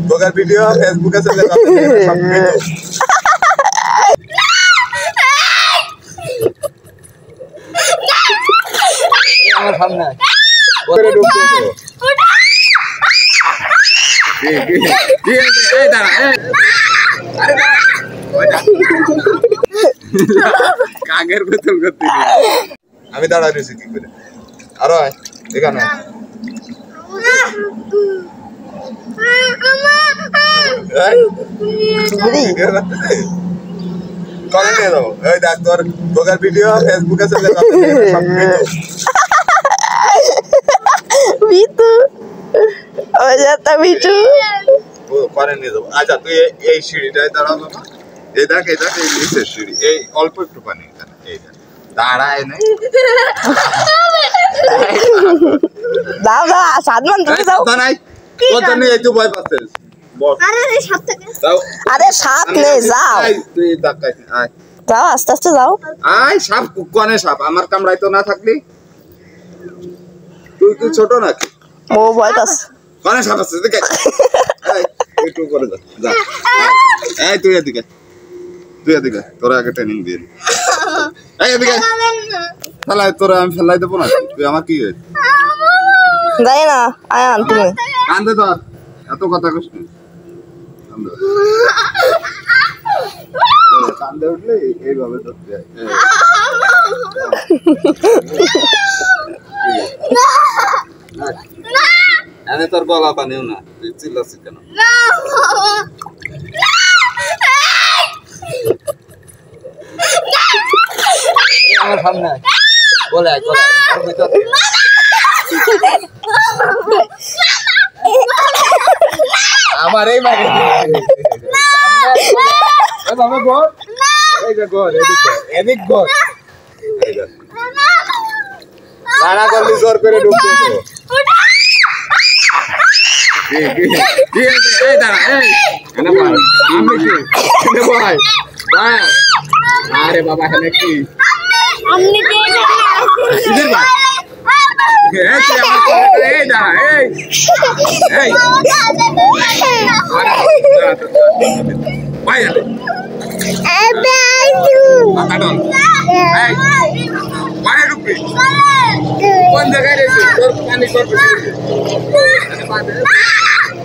তোর ভিডিও ফেসবুকে চলে যাবে সব কিছু আমার সামনে ওরে ঢুকতে এই দাঁড়া আরে কাগের বেতন করতে আমি দাঁড়া রয়েছি কি করে আরো এখানে কলে নিয়ে যাবো ওই দেখ তোর ভিডিও ফেসবুকে চলে যাবে সব বিটু ওই যাতা বিটু পরে নিয়ে যাবো আচ্ছা তুই এই সিঁড়িটায় দাঁড়াও বাবা এই দেখ এই নিচের সিঁড়ি এই অল্প একটু পানি এখানে এই দেখ দাঁড়ায় নাই দাও দাও সাদমান তুমি যাও নাই কত নেই তুই ভয় পাচ্ছিস বল আরে সাপ নেই যাও তুই ধাক্কাই আয় যাও আস্তে আস্তে যাও আয় সাপ কোনে সাপ আমার কামড়াই তো না থাকলি তুই কি ছোট নাকি ও ভয় পাস কোনে সাপ আছে দেখ একটু করে যা এই তুই এদিকে তোরা আগে ট্রেনিং দিয়ে এই এদিকে ফেলাই তোরা আমি ফেলাই দেবো না তুই আমার কি যাই না আয়ান তুমি কান্দে ধর এত কথা কস কান্দে উঠলে এইভাবে ধরতে হয় এনে তোর গলা পানিও না তুই চিল্লাছিস কেন আমার সামনে বলে আমার এই মানে বাবা গো এই গো এদিক গো রানা করলি জোর করে ঢুকতে এই দাঁড়া এই এনে ভাই আমি কি এনে ভাই আরে বাবা এখানে কি আমনি দিয়ে ইধর ভাই এই তুই আমার এই দাঁড়া এই ভাই আদল এই মানে ঢুকবি কোন জায়গায় রেছিস তোর পানি করবি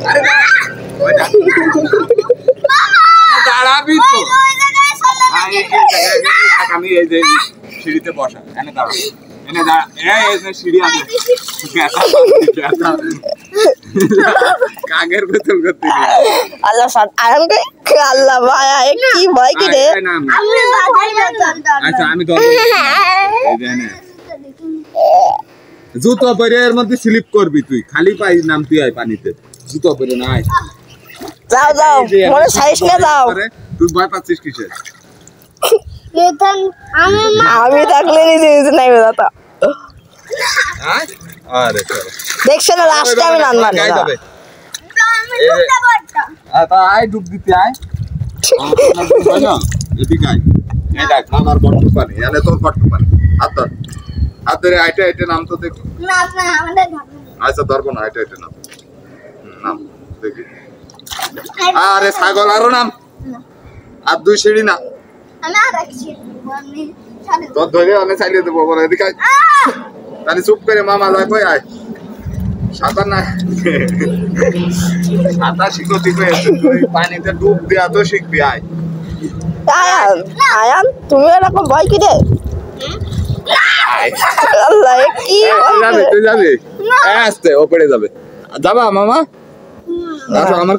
আরে দাঁড়াবি তো আমি এই যে সিঁড়িতে বসা এনে দাঁড়া এনে দাঁড়া এই সিঁড়ি আছে কাগের বেতন করতে আল্লাহ আয়ান আল্লাহ ভাই কি ভয় কি রে আচ্ছা আমি জুতো পরে এর মধ্যে স্লিপ করবি তুই খালি পাই নামতি হয় পানিতে জুতো পরে নাই যাও যাও মনে সাইজ নিয়ে যাও তুই ভয় পাচ্ছিস কিসের আমি থাকলে নিজে নাই দাদা আরে চলো দেখছ না লাস্টে আমি নান মানে আয় ডুব দিতে আয় এদিকে আয় এই দেখ আমার বট্টু পানি এনে তোর বট্টু পানি হাত ধরে আইটা নাম তো দেখি আচ্ছা ধরবো না আইটা নাম দেখি আরে ছাগল আরো নাম আর দুই সিঁড়ি না তোর ধরে অনেক চালিয়ে দেবো বলে এদিকে আয় তাহলে চুপ করে মামা যায় কই আয় সাঁতার না সাঁতার শিখতে পানিতে ডুব দেওয়া তো শিখবি আয় আয়ান আয়ান তুমি এরকম ভয় কি রে আল্লাহ কি তুই যাবি আস্তে ও পড়ে যাবে যাবা মামা আমার